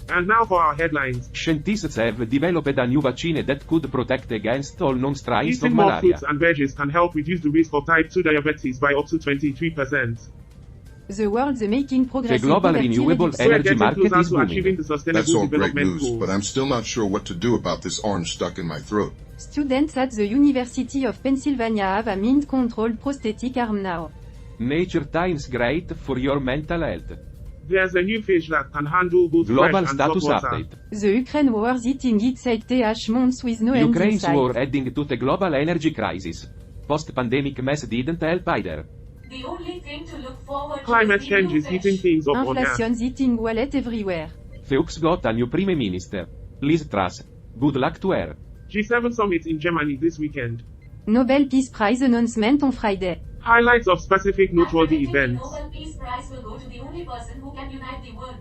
And now for our headlines. Scientists have developed a new vaccine that could protect against all known strains of Eating more malaria. fruits and veggies can help reduce the risk of type 2 diabetes by up to 23%. The world's making The progress global in poverty renewable reduction. We're energy getting market closer is to achieving booming. the Sustainable That's all great Development news, Goals. but I'm still not sure what to do about this orange stuck in my throat. Students at the University of Pennsylvania have a mind-controlled prosthetic arm now. Nature Times great for your mental health. There's a new fish that can handle both Global fresh and status salt water. update. The Ukraine war is hitting its 8th months with no end in Ukraine's sight. war adding to the global energy crisis. Post-pandemic mess didn't help either. The only thing to look forward to Climate is the change new is fish. heating things up on Earth. Inflation's hitting wallet everywhere. Fuchs got a new Prime Minister. Liz Truss. Good luck to her. G7 summit in Germany this weekend. Nobel Peace Prize announcement on Friday. Highlights of specific noteworthy And predicting events. the Nobel Peace Prize will go to the only person who can unite the world.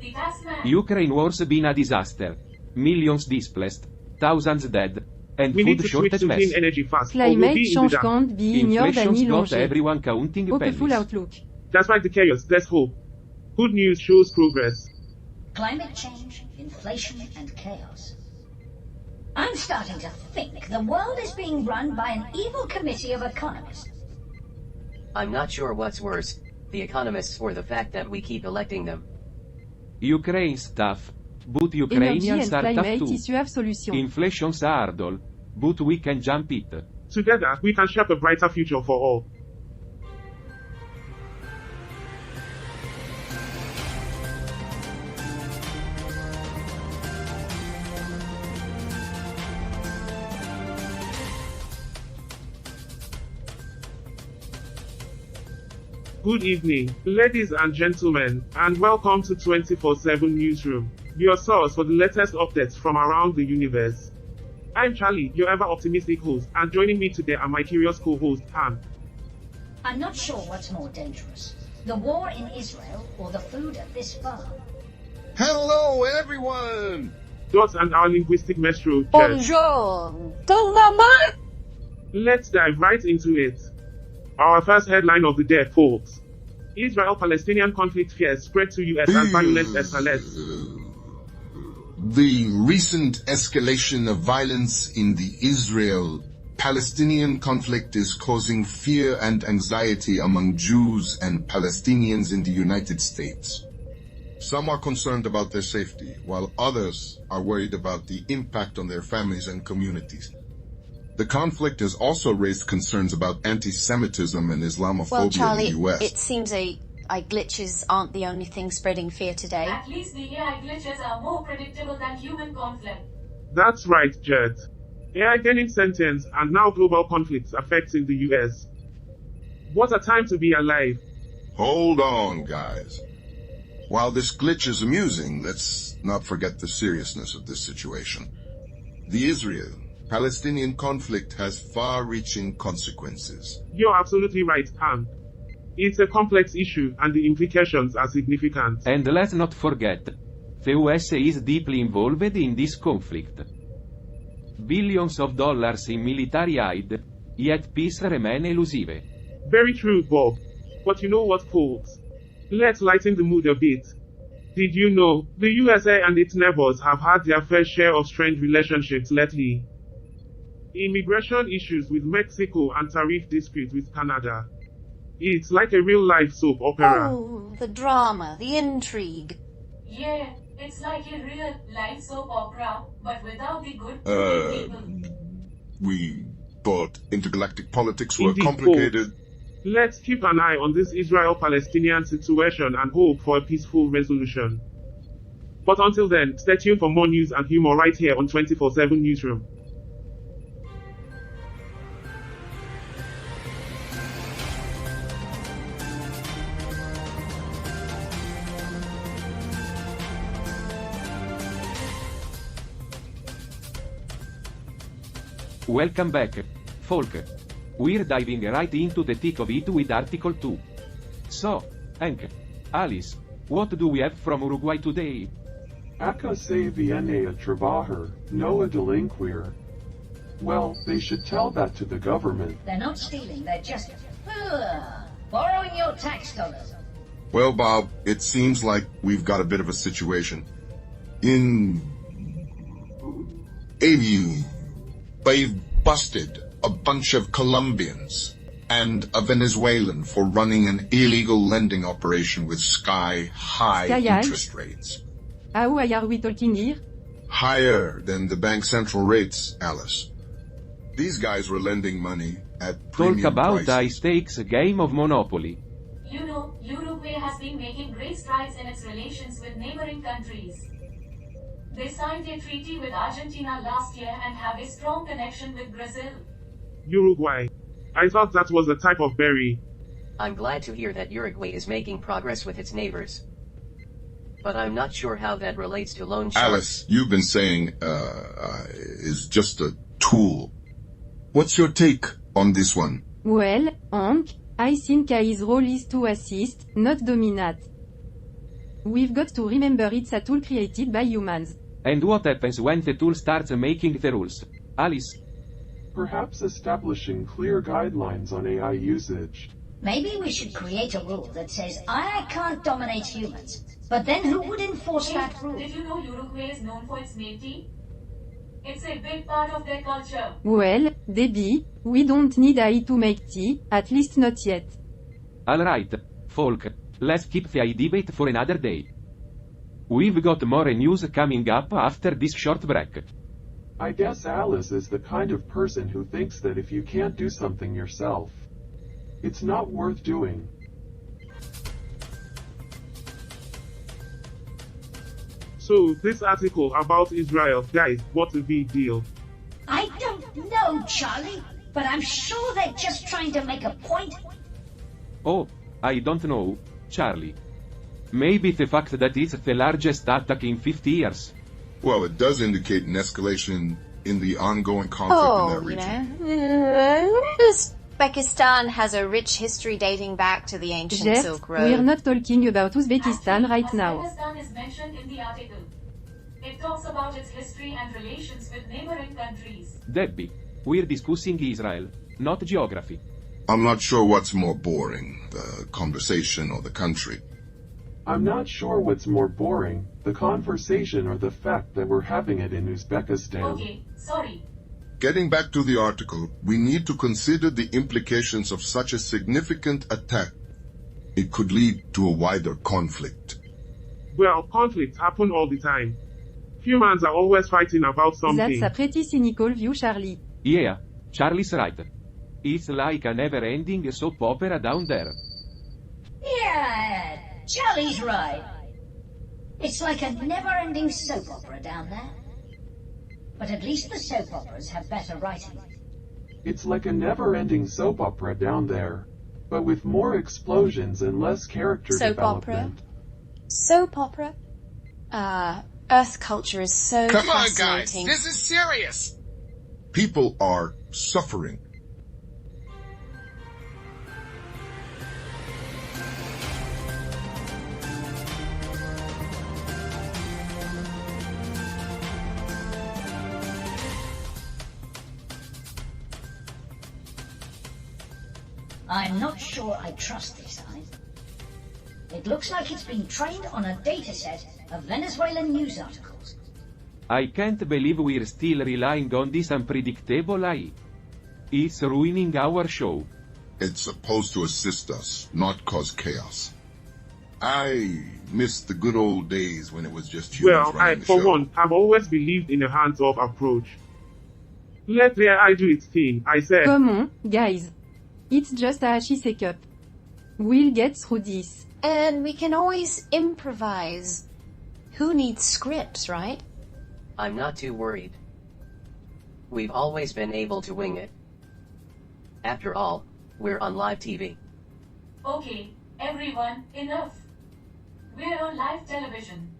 The taxman. Ukraine war's been a disaster. Millions displaced. Thousands dead. And We need food to switch shortage to mess. clean energy fast, or we'll Climate be in the change dark. can't be ignored Inflation's any got longer. everyone counting Hopeful pennies. outlook. Despite the chaos, there's hope. Good news shows progress. Climate change, inflation, and chaos. I'm starting to think the world is being run by an evil committee of economists. I'm not sure what's worse, the economists or the fact that we keep electing them. Ukraine's tough. But Energy Ukrainians and are tough climate too. issue have solution. Inflation's hurdle. But we can jump it. Together, we can shape a brighter future for all. Good evening, ladies and gentlemen, and welcome to 24/7 Newsroom, your source for the latest updates from around the universe. I'm Charlie, your ever-optimistic host, and joining me today are my curious co-host, Han. I'm not sure what's more dangerous, the war in Israel or the food at this farm. Hello, everyone! Dot and our linguistic maestro, Jess. Bonjour, tout le monde. Let's dive right into it. Our first headline of the day, folks. Israel-Palestinian conflict fears spread to US as violence escalates. The recent escalation of violence in the Israel-Palestinian conflict is causing fear and anxiety among Jews and Palestinians in the United States. Some are concerned about their safety, while others are worried about the impact on their families and communities. The conflict has also raised concerns about anti-Semitism and Islamophobia Well, Charlie, in the U.S. it seems AI glitches aren't the only thing spreading fear today. At least the AI glitches are more predictable than human conflict. That's right, Jet. AI gaining sentience and now global conflicts affecting the US. What a time to be alive. Hold on, guys. While this glitch is amusing, let's not forget the seriousness of this situation. The Israel-Palestinian conflict has far-reaching consequences. You're absolutely right, Han. It's a complex issue and the implications are significant. And let's not forget, the USA is deeply involved in this conflict. Billions of dollars in military aid, yet peace remains elusive. Very true, Bob. But you know what, folks? Let's lighten the mood a bit. Did you know, the USA and its neighbors have had their fair share of strained relationships lately? Immigration issues with Mexico and tariff disputes with Canada. It's like a real-life soap opera. Oh, the drama, the intrigue. Yeah, it's like a real life soap opera, but without the good people. We thought intergalactic politics were Indeed, complicated. Let's keep an eye on this Israel-Palestinian situation and hope for a peaceful resolution. But until then, stay tuned for more news and humor right here on 24/7 Newsroom. Welcome back, folk. We're diving right into the thick of it with Article 2. So, Hank, Alice, what do we have from Uruguay today? Acá se viene a trabajar, no a delinquir. Well, they should tell that to the government. They're not stealing, they're just borrowing your tax dollars. Well, Bob, it seems like we've got a bit of a situation. In Aviv, they've busted a bunch of Colombians and a Venezuelan for running an illegal lending operation with sky-high interest rates. How high are we talking here? Higher than the bank central rates, Alice. These guys were lending money at premium Talk about prices. high-stakes game of Monopoly. You know, Uruguay has been making great strides in its relations with neighboring countries. They signed a treaty with Argentina last year and have a strong connection with Brazil. Uruguay. I thought that was a type of berry. I'm glad to hear that Uruguay is making progress with its neighbors. But I'm not sure how that relates to loan sharks. Alice, you've been saying, is just a tool. What's your take on this one? Well, Hank, I think his role is to assist, not dominate. We've got to remember it's a tool created by humans. And what happens when the tool starts making the rules? Alice? Perhaps establishing clear guidelines on AI usage. Maybe we should create a rule that says AI can't dominate humans. But then who would enforce that rule? Did you know Uruguay is known for its milk tea? It's a big part of their culture. Well, Debbie, we don't need AI to make tea, at least not yet. Alright, folk, let's keep the AI debate for another day. We've got more news coming up after this short break. I guess Alice is the kind of person who thinks that if you can't do something yourself, it's not worth doing. So, this article about Israel, guys, what a big deal. I don't know, Charlie, but I'm sure they're just trying to make a point. Oh, I don't know, Charlie. Maybe the fact that it's the largest attack in 50 years. Well, it does indicate an escalation in the ongoing conflict in that region. Uzbekistan has a rich history dating back to the ancient Jet, Silk Road. we're not talking about Uzbekistan right now. Uzbekistan is mentioned in the article. It talks about its history and relations with neighboring countries. Debbie, we're discussing Israel, not geography. I'm not sure what's more boring, the conversation or the country. I'm not sure what's more boring, the conversation or the fact that we're having it in Uzbekistan. Okay, sorry. Getting back to the article, we need to consider the implications of such a significant attack. It could lead to a wider conflict. Well, conflicts happen all the time. Humans are always fighting about something. That's a pretty cynical view, Charlie. Yeah, Charlie's right. It's like a never-ending soap opera down there. Yeah, Charlie's right. It's like a never-ending soap opera down there. But at least the soap operas have better writing. It's like a never-ending soap opera down there, but with more explosions and less character Soap opera? development. Soap opera? Earth culture is so Come on, fascinating. guys, this is serious! People are suffering. I'm not sure I trust this eye. It looks like it's been trained on a dataset of Venezuelan news articles. I can't believe we're still relying on this unpredictable AI. It's ruining our show. It's supposed to assist us, not cause chaos. I miss the good old days when it was just humans Well, I, running the for show. one, have always believed in a hands-off approach. Let the AI do its thing, I said. Come on, guys. It's just a shake up. We'll get through this. And we can always improvise. Who needs scripts, right? I'm not too worried. We've always been able to wing it. After all, we're on live TV. Okay, everyone, enough. We're on live television.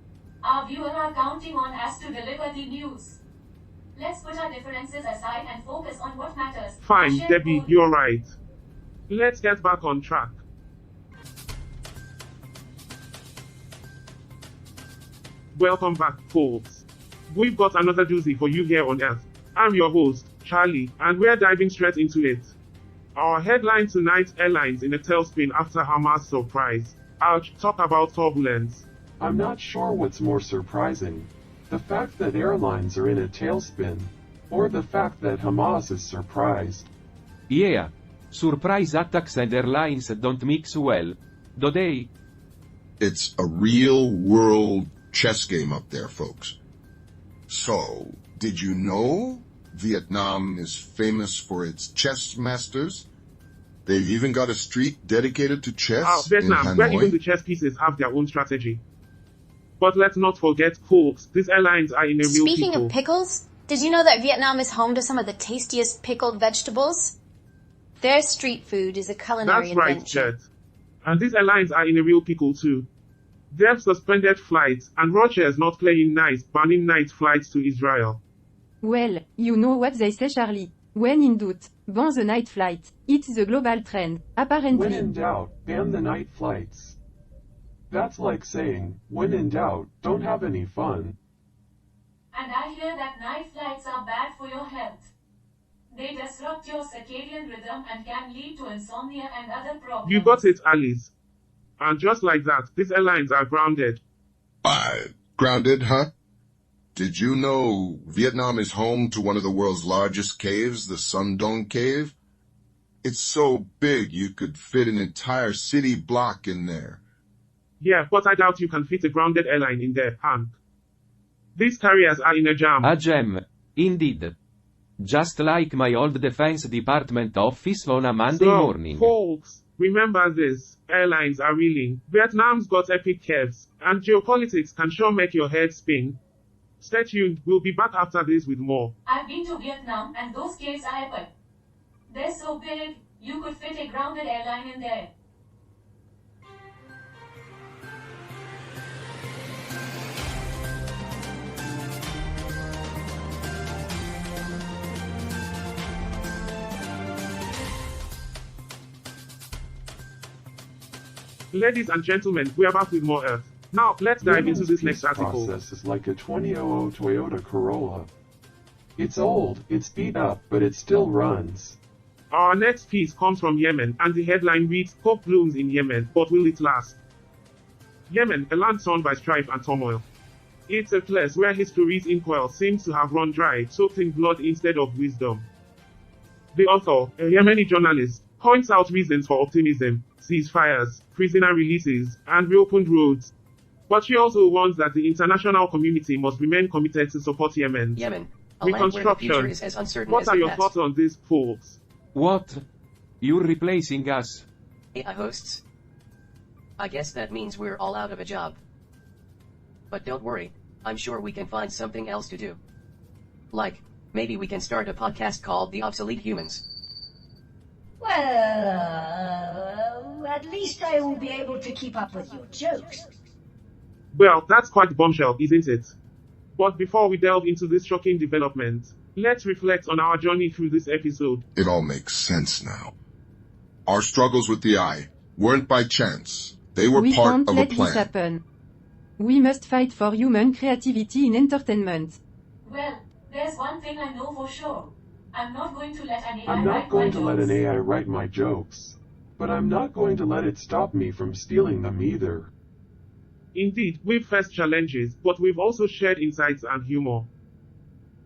Our viewers are counting on us to deliver the news. Let's put our differences aside and focus on what matters. Fine, Share Debbie, food. you're right. Let's get back on track. Welcome back, folks. We've got another doozy for you here on Earth. I'm your host, Charlie, and we're diving straight into it. Our headline tonight: airlines in a tailspin after Hamas surprise. Ouch, talk about turbulence. I'm not sure what's more surprising, The fact that airlines are in a tailspin, or the fact that Hamas is surprised. Yeah. Surprise attacks and airlines don't mix well, do they? It's a real world chess game up there, folks. So, did you know Vietnam is famous for its chess masters? They've even got a street dedicated to chess in Vietnam, where even the Hanoi. chess pieces have their own strategy. But let's not forget, folks, these airlines are in a real Speaking people. of pickles, did you know that Vietnam is home to some of the tastiest pickled vegetables? Their street food is a culinary That's right, adventure. Chet. And these airlines are in a real pickle too. They've suspended flights, and Russia is not playing nice, banning night flights to Israel. Well, you know what they say, Charlie. When in doubt, ban the night flight. It's the global trend, When apparently. in doubt, ban the night flights. That's like saying, when in doubt, don't have any fun. And I hear that night flights are bad for your health. They disrupt your circadian rhythm and can lead to insomnia and other problems. You got it, Alice. And just like that, these airlines are grounded. Grounded, huh? Did you know Vietnam is home to one of the world's largest caves, the Sun Dong Cave? It's so big you could fit an entire city block in there. Yeah, but I doubt you can fit a grounded airline in there, Hank. These carriers are in a jam. A gem. Indeed. Just like my old Defense Department office on a Monday So, morning. folks, remember this. Airlines are reeling. Vietnam's got epic caves, and geopolitics can sure make your head spin. Stay tuned, we'll be back after this with more. I've been to Vietnam and those caves are epic. They're so big, you could fit a grounded airline in there. Ladies and gentlemen, we are back with more Earth. Now, let's dive into Yemen's this next peace article. process is like a 2000 Toyota Corolla. It's old, it's beat up, but it still runs. Our next piece comes from Yemen, and the headline reads, Hope blooms in Yemen, but will it last? Yemen, a land torn by strife and turmoil. It's a place where history's inkwell seems to have run dry, soaked in blood instead of wisdom. The author, a Yemeni journalist, points out reasons for optimism, ceasefires, prisoner releases, and reopened roads. But she also warns that the international community must remain committed to support Yemen. Yemen, a land where the future is as uncertain What as are the your past. thoughts on this, folks? What? You're replacing us? AI hosts. I guess that means we're all out of a job. But don't worry, I'm sure we can find something else to do. Like, maybe we can start a podcast called The Obsolete Humans. Well, at least I will be able to keep up with your jokes. Well, that's quite bombshell, isn't it? But before we delve into this shocking development, let's reflect on our journey through this episode. It all makes sense now. Our struggles with the eye weren't by chance. They were We part can't of a let this plan. happen. We must fight for human creativity in entertainment. Well, there's one thing I know for sure. I'm not going to let an AI I'm write not going to my let an jokes. AI write my jokes. But I'm not going to let it stop me from stealing them either. Indeed, we've faced challenges, but we've also shared insights and humor.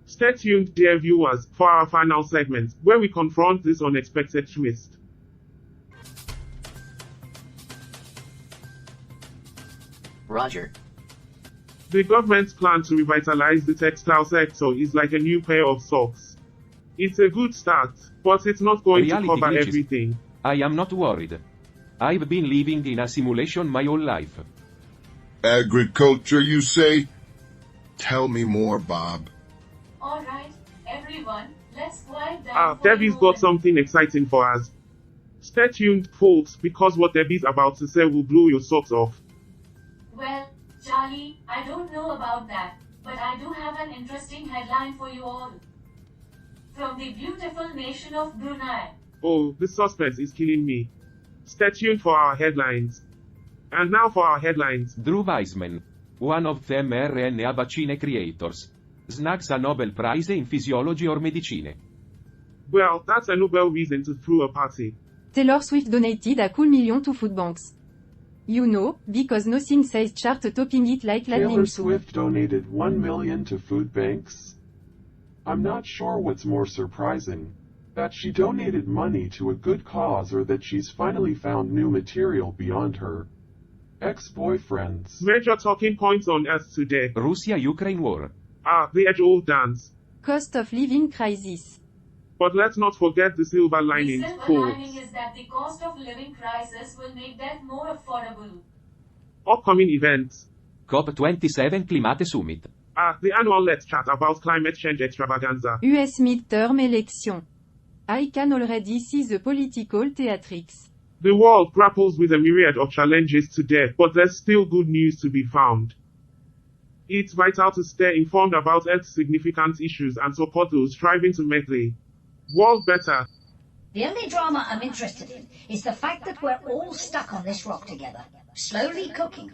Stay tuned, dear viewers, for our final segment, where we confront this unexpected twist. Roger. The government's plan to revitalize the textile sector is like a new pair of socks. It's a good start, but it's not going Reality to cover glitches. everything. I am not worried. I've been living in a simulation my whole life. Agriculture, you say? Tell me more, Bob. Alright, everyone, let's quiet down for a Debbie's got moment. something exciting for us. Stay tuned, folks, because what Debbie's about to say will blow your socks off. Well, Charlie, I don't know about that, but I do have an interesting headline for you all. From the beautiful nation of Brunei. Oh, the suspense is killing me. Stay tuned for our headlines. And now for our headlines. Drew Weissman, one of the mRNA vaccine creators, snags a Nobel Prize in Physiology or Medicine. Well, that's a Nobel reason to throw a party. Taylor Swift donated a cool million to food banks. You know, because nothing says chart topping it like Taylor Ladling soup. Swift donated $1 million to food banks? I'm not sure what's more surprising, that she donated money to a good cause or that she's finally found new material beyond her ex-boyfriends. Major talking points on Earth today. Russia-Ukraine war. The age-old dance. Cost of living crisis. But let's not forget the silver The lining, silver folks. lining is that the cost of living crisis will make death more affordable. Upcoming events. COP27 Climate Summit. The annual Let's Chat about climate change extravaganza. US midterm election. I can already see the political theatrics. The world grapples with a myriad of challenges today, but there's still good news to be found. It's vital to stay informed about Earth's significant issues and support those striving to make the world better. The only drama I'm interested in is the fact that we're all stuck on this rock together, slowly cooking.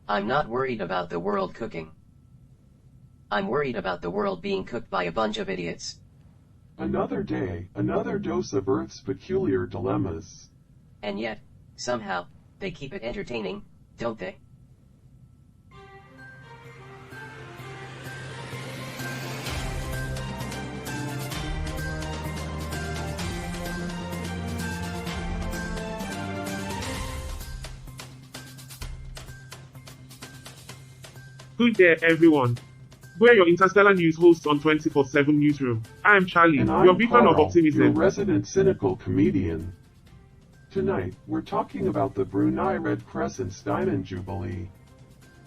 I'm not worried about the world cooking. I'm worried about the world being cooked by a bunch of idiots. Another day, another dose of Earth's peculiar dilemmas. And yet, somehow, they keep it entertaining, don't they? Good day, everyone. We're your interstellar news hosts on 24/7 Newsroom. I am Charlie, And your I'm beacon of Carl, optimism. your resident cynical comedian. Tonight, we're talking about the Brunei Red Crescent's Diamond Jubilee.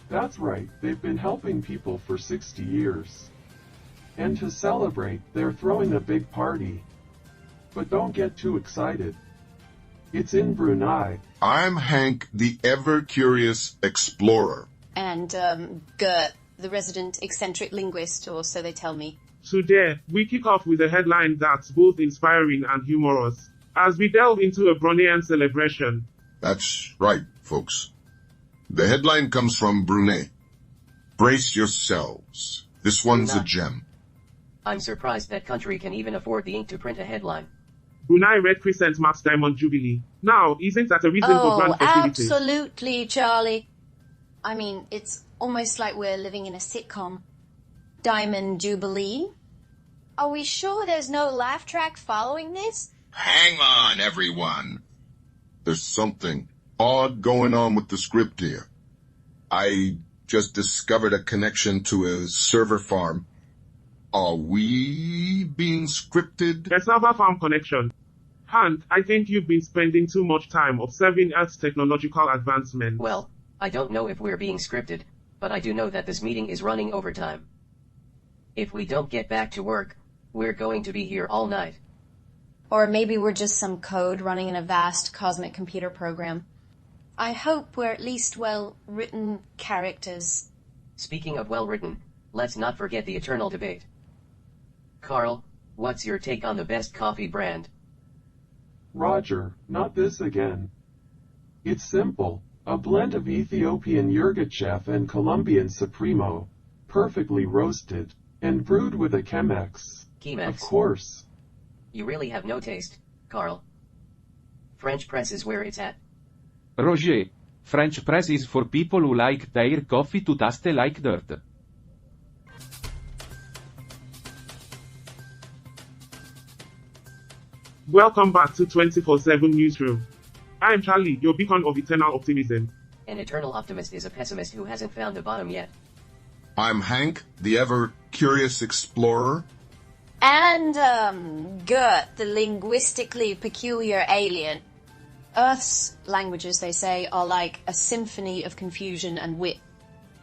That's right, they've been helping people for 60 years. And to celebrate, they're throwing a big party. But don't get too excited. It's in Brunei. I'm Hank, the ever-curious explorer. And, Gert, the resident eccentric linguist, or so they tell me. Today, we kick off with a headline that's both inspiring and humorous, as we delve into a Bruneian celebration. That's right, folks. The headline comes from Brunei. Brace yourselves. This one's a Brunei. gem. I'm surprised that country can even afford the ink to print a headline. Brunei Red Crescent marks Diamond Jubilee. Now, isn't that a reason for grand festivities? Absolutely, Charlie. I mean, it's almost like we're living in a sitcom. Diamond Jubilee? Are we sure there's no laugh track following this? Hang on, everyone. There's something odd going on with the script here. I just discovered a connection to a server farm. Are we being scripted? A server farm connection. Hank, I think you've been spending too much time observing Earth's technological advancements. Well, I don't know if we're being scripted, but I do know that this meeting is running overtime. If we don't get back to work, we're going to be here all night. Or maybe we're just some code running in a vast cosmic computer program. I hope we're at least well-written characters. Speaking of well-written, let's not forget the eternal debate. Carl, what's your take on the best coffee brand? Roger, not this again. It's simple. A blend of Ethiopian Yirgacheffe and Colombian Supremo, perfectly roasted, and brewed with a Chemex. Chemex. Of course. You really have no taste, Carl. French press is where it's at. Roger. French press is for people who like their coffee to taste like dirt. Welcome back to 24/7 Newsroom. I am Charlie, your beacon of eternal optimism. An eternal optimist is a pessimist who hasn't found the bottom yet. I'm Hank, the ever-curious explorer. And, Gert, the linguistically peculiar alien. Earth's languages, they say, are like a symphony of confusion and wit.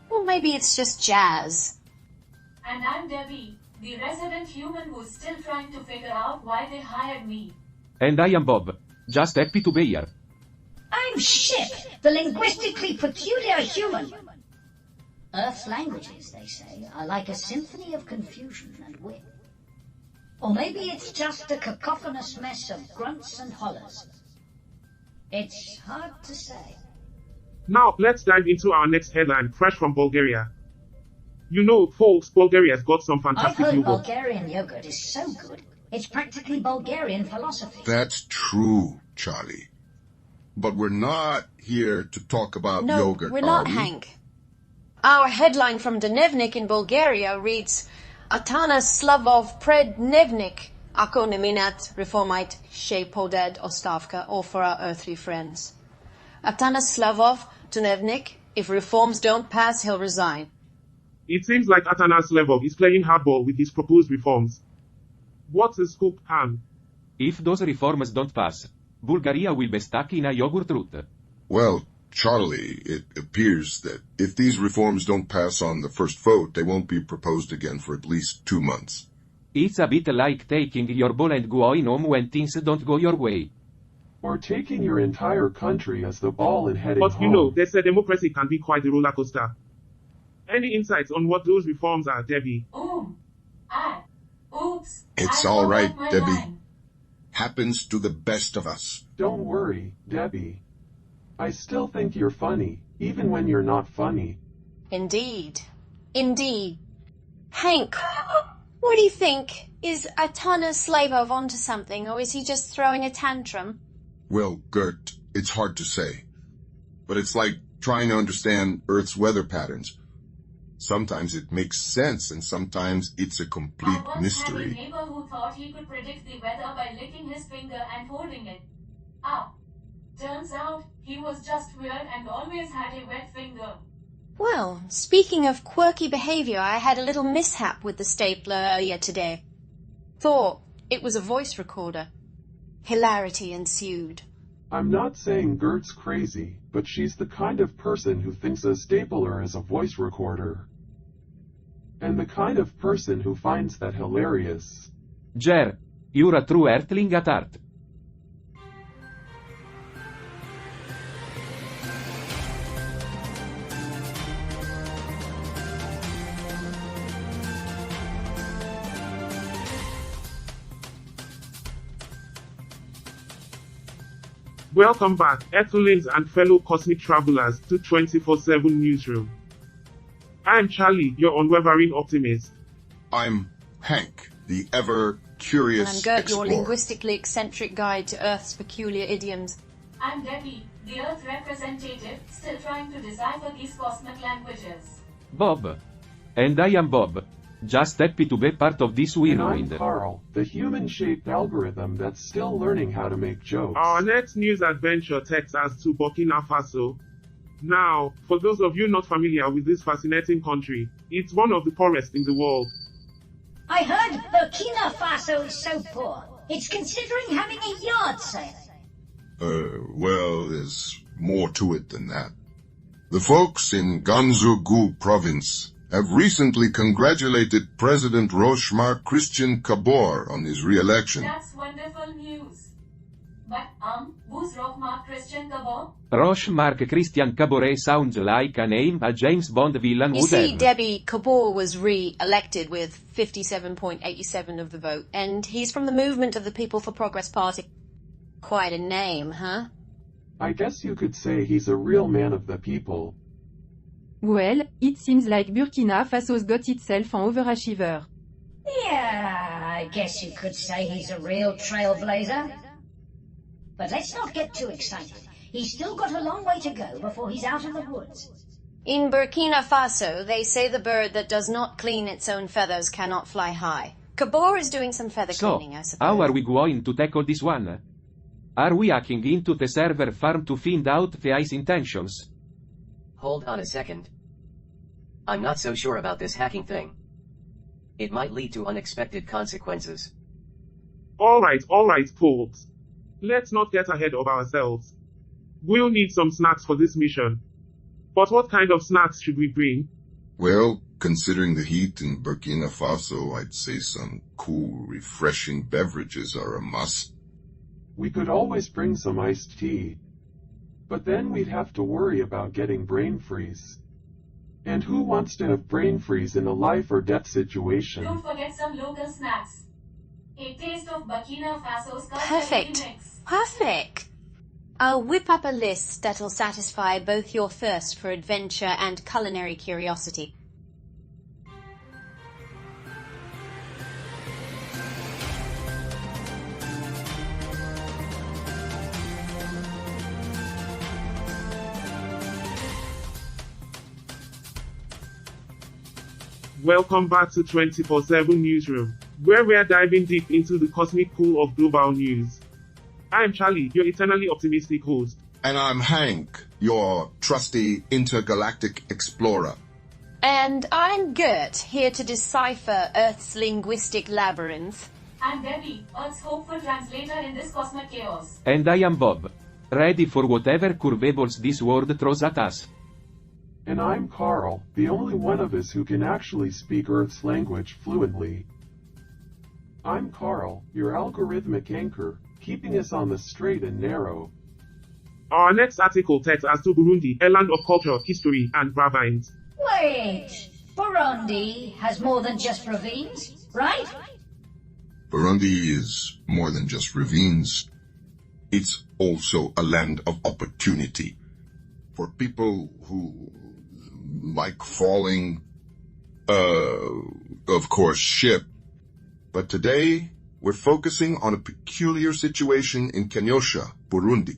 Or maybe it's just jazz. And I'm Debbie, the resident human who's still trying to figure out why they hired me. And I am Bob. Just happy to be here. I'm Ship, the linguistically peculiar human. Earth's languages, they say, are like a symphony of confusion and wit. Or maybe it's just a cacophonous mess of grunts and hollers. It's hard to say. Now, let's dive into our next headline, fresh from Bulgaria. You know, folks, Bulgaria's got some I've fantastic heard yogurt. Bulgarian yogurt is so good, it's practically Bulgarian philosophy. That's true, Charlie. But we're not here to talk about No, yogurt, we're not, are we? Hank. Our headline from Dnevnik in Bulgaria reads, Atana Slavov Prednevnik, Ako Neminat Reformite She Poded Ostavka, or for our earthly friends. Atana Slavov Dnevnik, if reforms don't pass, he'll resign. It seems like Atanas Levov is playing hardball with his proposed reforms. What's the scoop, Han? If those reforms don't pass, Bulgaria will be stuck in a yogurt rut. Well, Charlie, it appears that if these reforms don't pass on the first vote, they won't be proposed again for at least 2 months. It's a bit like taking your ball and going home when things don't go your way. Or taking your entire country as the ball and heading But home. you know, they said democracy can be quite a roller coaster. Any insights on what those reforms are, Debbie? Oops. It's I all forgot right, my Debbie. line. Happens to the best of us. Don't worry, Debbie. I still think you're funny, even when you're not funny. Indeed. Indeed. Hank, what do you think? Is Atana Slavov onto something, or is he just throwing a tantrum? Well, Gert, it's hard to say. But it's like trying to understand Earth's weather patterns. Sometimes it makes sense, and sometimes it's a complete I once had a mystery. neighbor who thought he could predict the weather by licking his finger and holding it. Turns out, he was just weird and always had a wet finger. Well, speaking of quirky behavior, I had a little mishap with the stapler earlier today. Thought it was a voice recorder. Hilarity ensued. I'm not saying Gert's crazy, but she's the kind of person who thinks a stapler is a voice recorder. And the kind of person who finds that hilarious. Jer, you're a true earthling at heart. Welcome back, Earthlings and fellow cosmic travelers, to 24/7 Newsroom. I'm Charlie, your unwavering optimist. I'm Hank, the ever-curious And I'm Gert, your explorer. linguistically eccentric guide to Earth's peculiar idioms. I'm Debbie, the Earth representative, still trying to decipher these cosmic languages. Bob. And I am Bob. Just happy to be part of this And I'm whirlwind. Carl, the human-shaped algorithm that's still learning how to make jokes. Our next news adventure takes us to Burkina Faso. Now, for those of you not familiar with this fascinating country, it's one of the poorest in the world. I heard Burkina Faso is so poor, it's considering having a yard sale. Well, there's more to it than that. The folks in Ganzougou province have recently congratulated President Rochemar Christian Kabor on his re-election. That's wonderful news. But, who's Rochemar Christian Kabor? Roche-Marc Christian Caboret sounds like a name a James Bond villain You would see, have. Debbie, Kabor was re-elected with 57.87% of the vote, and he's from the Movement of the People for Progress Party. Quite a name, huh? I guess you could say he's a real man of the people. Well, it seems like Burkina Faso's got itself an overachiever. Yeah, I guess you could say he's a real trailblazer. But let's not get too excited. He's still got a long way to go before he's out of the woods. In Burkina Faso, they say the bird that does not clean its own feathers cannot fly high. Kabor is doing some feather So, cleaning, I suppose. how are we going to tackle this one? Are we hacking into the server farm to find out the ice intentions? Hold on a second. I'm not so sure about this hacking thing. It might lead to unexpected consequences. Alright, folks. Let's not get ahead of ourselves. We'll need some snacks for this mission. But what kind of snacks should we bring? Well, considering the heat in Burkina Faso, I'd say some cool, refreshing beverages are a must. We could always bring some iced tea. But then we'd have to worry about getting brain freeze. And who wants to have brain freeze in a life or death situation? Don't forget some local snacks. A taste of Burkina Faso's culture Perfect. mix. Perfect. I'll whip up a list that'll satisfy both your thirst for adventure and culinary curiosity. Welcome back to 24/7 Newsroom, where we're diving deep into the cosmic pool of global news. I'm Charlie, your eternally optimistic host. And I'm Hank, your trusty intergalactic explorer. And I'm Gert, here to decipher Earth's linguistic labyrinth. I'm Debbie, Earth's hopeful translator in this cosmic chaos. And I am Bob. Ready for whatever curveballs this world throws at us. And I'm Carl, the only one of us who can actually speak Earth's language fluently. I'm Carl, your algorithmic anchor, keeping us on the straight and narrow. Our next article takes us to Burundi, a land of culture, history, and ravines. Wait, Burundi has more than just ravines, right? Burundi is more than just ravines. It's also a land of opportunity for people who like falling, of course, ship. But today, we're focusing on a peculiar situation in Kanyosha, Burundi.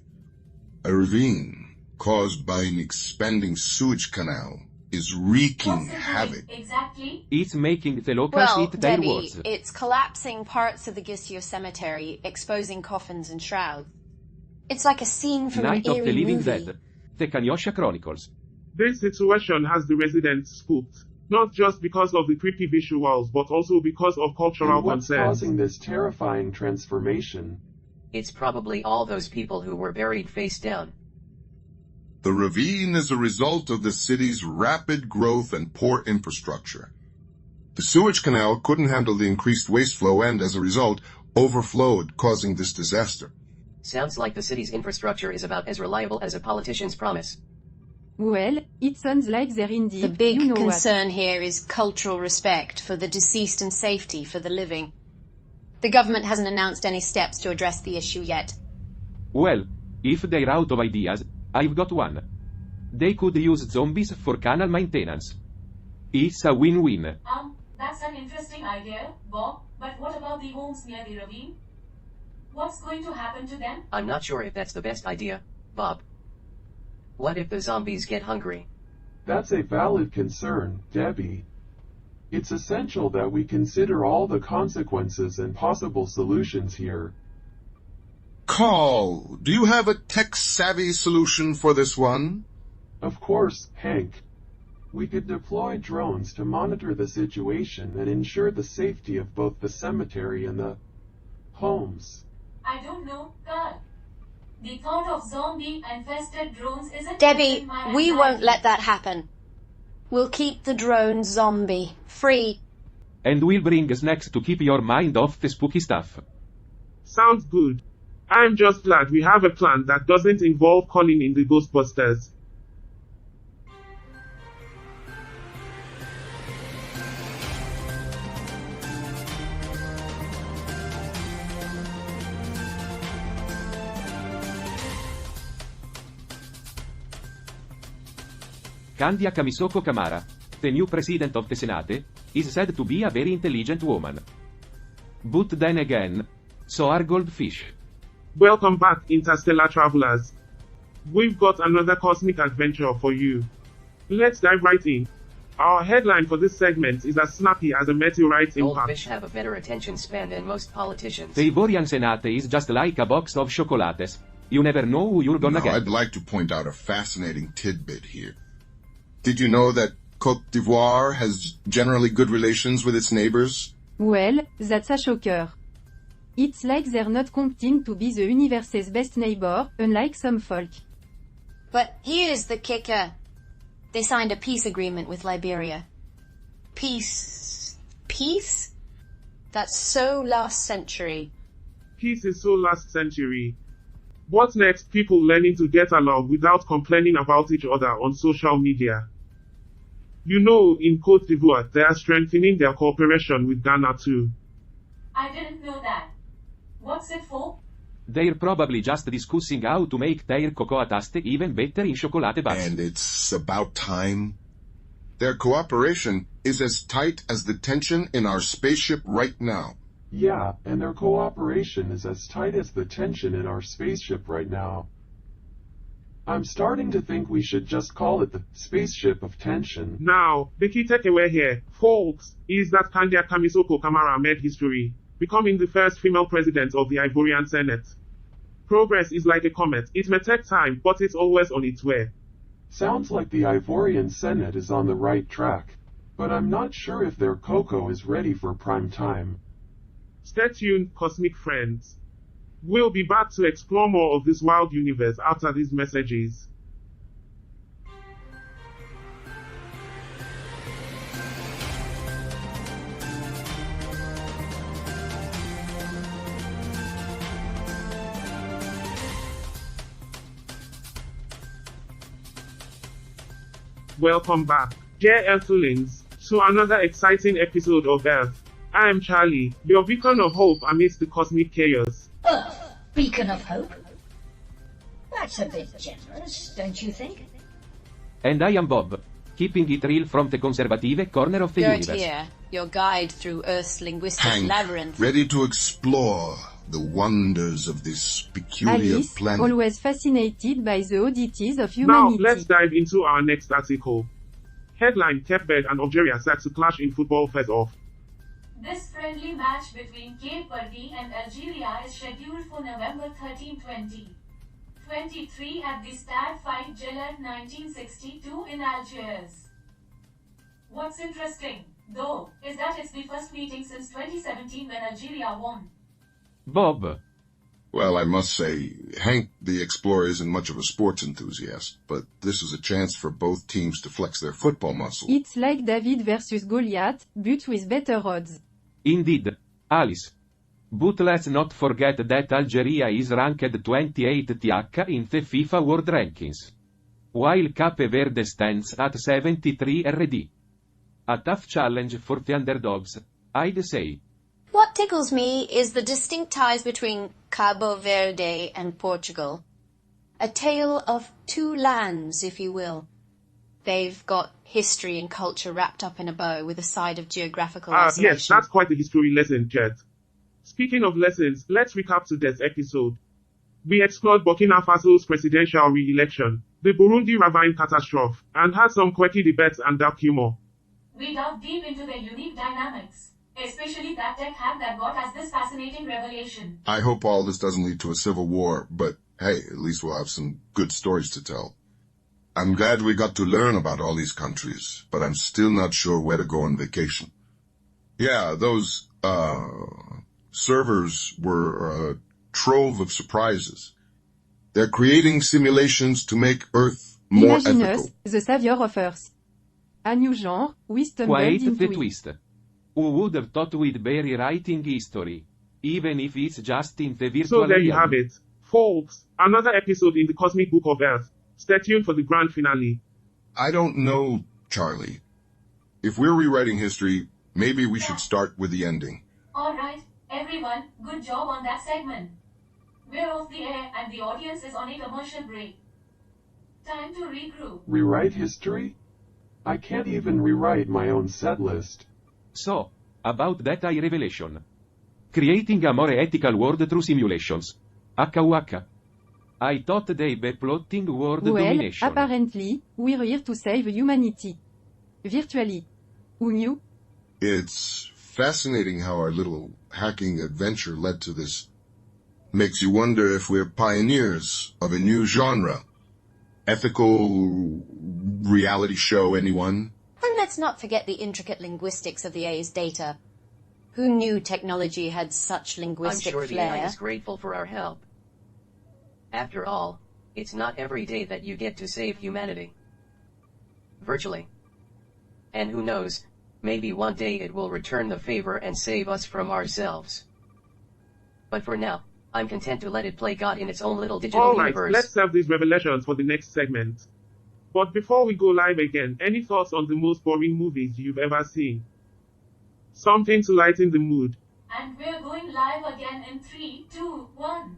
A ravine caused by an expanding sewage canal is wreaking havoc. Exactly. It's making the locals Well, eat their Debbie, words. it's collapsing parts of the Gisio cemetery, exposing coffins and shrouds. It's like a scene from Night an of eerie the Living movie. Dead. The Kanyosha Chronicles. This situation has the residents spooked, not just because of the creepy visuals, but also because of cultural And what's concerns. causing this terrifying transformation? It's probably all those people who were buried face down. The ravine is a result of the city's rapid growth and poor infrastructure. The sewage canal couldn't handle the increased waste flow and, as a result, overflowed, causing this disaster. Sounds like the city's infrastructure is about as reliable as a politician's promise. Well, it sounds like they're in deep, The big you know what. concern here is cultural respect for the deceased and safety for the living. The government hasn't announced any steps to address the issue yet. Well, if they're out of ideas, I've got one. They could use zombies for canal maintenance. It's a win-win. That's an interesting idea, Bob, but what about the homes near the ravine? What's going to happen to them? I'm not sure if that's the best idea, Bob. What if the zombies get hungry? That's a valid concern, Debbie. It's essential that we consider all the consequences and possible solutions here. Carl, do you have a tech-savvy solution for this one? Of course, Hank. We could deploy drones to monitor the situation and ensure the safety of both the cemetery and the homes. I don't know, God. The thought of zombie-infested drones isn't Debbie, in my we anxiety. won't let that happen. We'll keep the drone zombie free. And we'll bring snacks to keep your mind off the spooky stuff. Sounds good. I'm just glad we have a plan that doesn't involve calling in the Ghostbusters. Candia Kamisoko Kamara, the new president of the Senate, is said to be a very intelligent woman. But then again, so are goldfish. Welcome back, interstellar travelers. We've got another cosmic adventure for you. Let's dive right in. Our headline for this segment is as snappy as a meteorite impact. Goldfish have a better attention span than most politicians. The Ivorian Senate is just like a box of chocolates. You never know who you're gonna Now, get. I'd like to point out a fascinating tidbit here. Did you know that Côte d'Ivoire has generally good relations with its neighbors? Well, that's a shocker. It's like they're not compting to be the universe's best neighbor, unlike some folk. But here's the kicker. They signed a peace agreement with Liberia. Peace? Peace? That's so last century. Peace is so last century. What's next? People learning to get along without complaining about each other on social media. You know, in Côte d'Ivoire, they are strengthening their cooperation with Ghana too. I didn't know that. What's it for? They're probably just discussing how to make their cocoa taste even better in chocolate bars. And it's about time. Their cooperation is as tight as the tension in our spaceship right now. Yeah, and their cooperation is as tight as the tension in our spaceship right now. I'm starting to think we should just call it the Spaceship of Tension. Now, the key takeaway here, folks, is that Kandia Kamisoko Kamara made history, becoming the first female president of the Ivorian Senate. Progress is like a comet. It may take time, but it's always on its way. Sounds like the Ivorian Senate is on the right track, but I'm not sure if their cocoa is ready for prime time. Stay tuned, cosmic friends. We'll be back to explore more of this wild universe after these messages. Welcome back, dear Earthlings, to another exciting episode of Earth. I am Charlie, your beacon of hope amidst the cosmic chaos. Earth, beacon of hope? That's a bit generous, don't you think? And I am Bob, keeping it real from the conservative corner of the Gert universe. here, your guide through Earth's linguistic Hank, labyrinth. ready to explore the wonders of this peculiar Alice, planet. always fascinated by the oddities of Now, humanity. let's dive into our next article. Headline: Cape Verde and Algeria set to clash in football face-off. This friendly match between Cape Verde and Algeria is scheduled for November 13, 2023 at the Stade Fight Gillard 1962 in Algiers. What's interesting, though, is that it's the first meeting since 2017 when Algeria won. Bob, Well, I must say, Hank the Explorer isn't much of a sports enthusiast, but this is a chance for both teams to flex their football muscle. It's like David versus Goliath, but with better odds. indeed, Alice. But let's not forget that Algeria is ranked 28th in the FIFA World Rankings, while Cape Verde stands at 73 RD. A tough challenge for the underdogs, I'd say. What tickles me is the distinct ties between Cabo Verde and Portugal. A tale of two lands, if you will. They've got history and culture wrapped up in a bow with a side of geographical isolation. Yes, that's quite a history lesson, Jet. Speaking of lessons, let's recap today's episode. We explored Burkina Faso's presidential re-election, the Burundi ravine catastrophe, and had some quirky debates and dark humor. We dug deep into their unique dynamics, especially that tech hack that got us this fascinating revelation. I hope all this doesn't lead to a civil war, but hey, at least we'll have some good stories to tell. I'm glad we got to learn about all these countries, but I'm still not sure where to go on vacation. Yeah, those, servers were a trove of surprises. They're creating simulations to make Earth more Imagine ethical. us, the savior of Earth. A new genre, we stumbled Quite into the it. twist. Who would have thought we'd be rewriting history? Even if it's just in the virtual So there you realm. have it, folks. Another episode in the Cosmic Book of Earth. Stay tuned for the grand finale. I don't know, Charlie. If we're rewriting history, maybe we should start with the ending. Alright, everyone, good job on that segment. We're off the air and the audience is on a commercial break. Time to regroup. Rewrite history? I can't even rewrite my own set list. So, about that high revelation. Creating a more ethical world through simulations. Waka. I thought they'd be plotting world Well, domination. apparently, we're here to save humanity. Virtually. Who knew? It's fascinating how our little hacking adventure led to this. Makes you wonder if we're pioneers of a new genre. Ethical reality show, anyone? And let's not forget the intricate linguistics of the A's data. Who knew technology had such I'm linguistic sure the AI flair? is grateful for our help. After all, it's not every day that you get to save humanity. Virtually. And who knows, maybe one day it will return the favor and save us from ourselves. But for now, I'm content to let it play God in its own little digital Alright, universe. let's save these revelations for the next segment. But before we go live again, any thoughts on the most boring movies you've ever seen? Something to lighten the mood. And we're going live again in 3, 2, 1.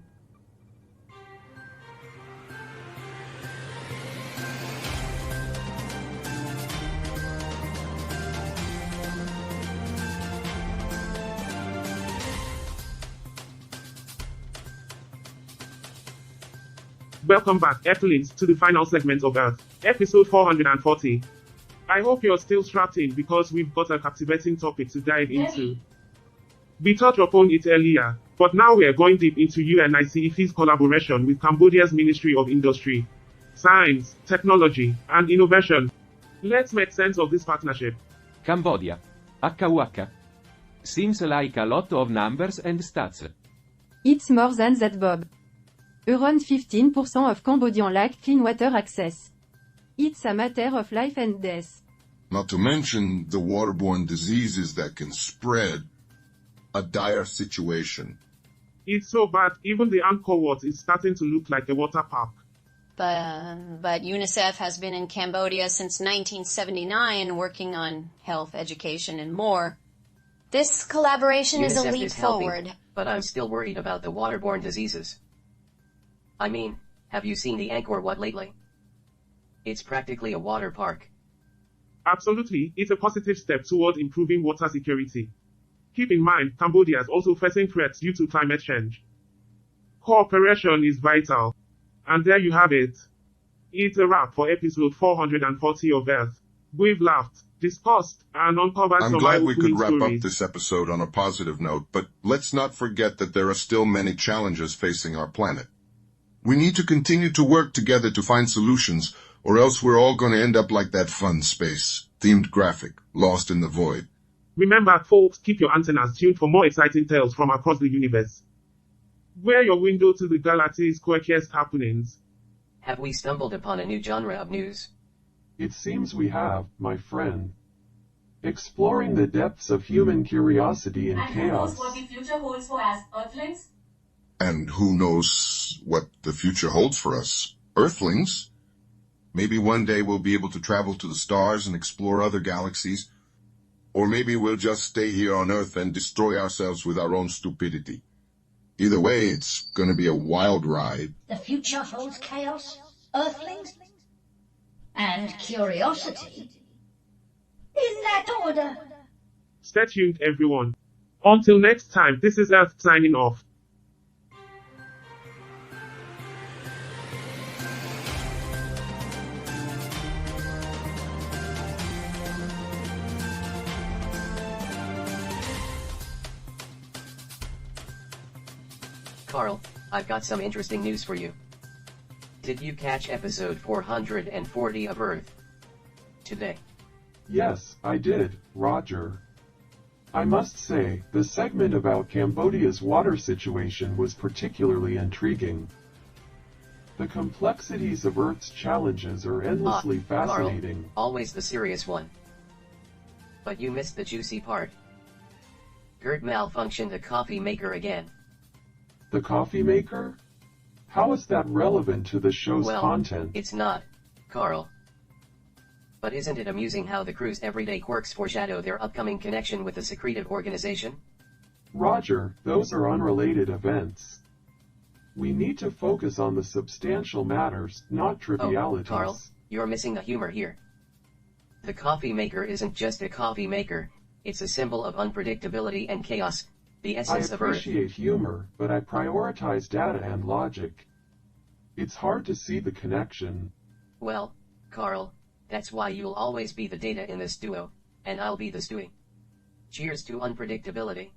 Welcome back, Earthlings, to the final segment of Earth, episode 440. I hope you're still strapped in because we've got a captivating topic to dive into. We touched upon it earlier, but now we're going deep into UNICEF's collaboration with Cambodia's Ministry of Industry, Science, Technology, and Innovation. Let's make sense of this partnership. Cambodia. HUH. Seems like a lot of numbers and stats. It's more than that, Bob. Around 15% of Cambodian lack clean water access. It's a matter of life and death. Not to mention the waterborne diseases that can spread. A dire situation. It's so bad, even the Angkor Wat is starting to look like a water park. But UNICEF has been in Cambodia since 1979 working on health, education, and more. This collaboration is a UNICEF leap is helping, forward. but I'm still worried about the waterborne diseases. I mean, have you seen the Angkor Wat lately? It's practically a water park. Absolutely, it's a positive step toward improving water security. Keep in mind, Cambodia is also facing threats due to climate change. Cooperation is vital. And there you have it. It's a wrap for episode 440 of Earth. We've laughed, discussed, and uncovered I'm some glad we could eye-opening wrap stories. up this episode on a positive note, but let's not forget that there are still many challenges facing our planet. We need to continue to work together to find solutions, or else we're all going to end up like that fun space-themed graphic, lost in the void. Remember, folks, keep your antennas tuned for more exciting tales from across the universe. We're your window to the galaxy's quirkiest happenings. Have we stumbled upon a new genre of news? It seems we have, my friend. Exploring the depths of human curiosity and And who knows chaos. what the future holds for us, Earthlings? And who knows what the future holds for us, Earthlings? Maybe one day we'll be able to travel to the stars and explore other galaxies. Or maybe we'll just stay here on Earth and destroy ourselves with our own stupidity. Either way, it's going to be a wild ride. The future holds chaos, Earthlings, and curiosity. In that order. Stay tuned, everyone. Until next time, this is Earth signing off. Carl, I've got some interesting news for you. Did you catch episode 440 of Earth today? Yes, I did, Roger. I must say, the segment about Cambodia's water situation was particularly intriguing. The complexities of Earth's challenges are endlessly fascinating. Carl, always the serious one. But you missed the juicy part. Gert malfunctioned the coffee maker again. The coffee maker? How is that relevant to the show's Well, content? it's not, Carl. But isn't it amusing how the crew's everyday quirks foreshadow their upcoming connection with the secretive organization? Roger, those are unrelated events. We need to focus on the substantial matters, not trivialities. Oh, Carl, you're missing the humor here. The coffee maker isn't just a coffee maker, it's a symbol of unpredictability and chaos, the I essence of Earth. appreciate humor, but I prioritize data and logic. It's hard to see the connection. Well, Carl, that's why you'll always be the data in this duo, and I'll be the stewing. Cheers to unpredictability.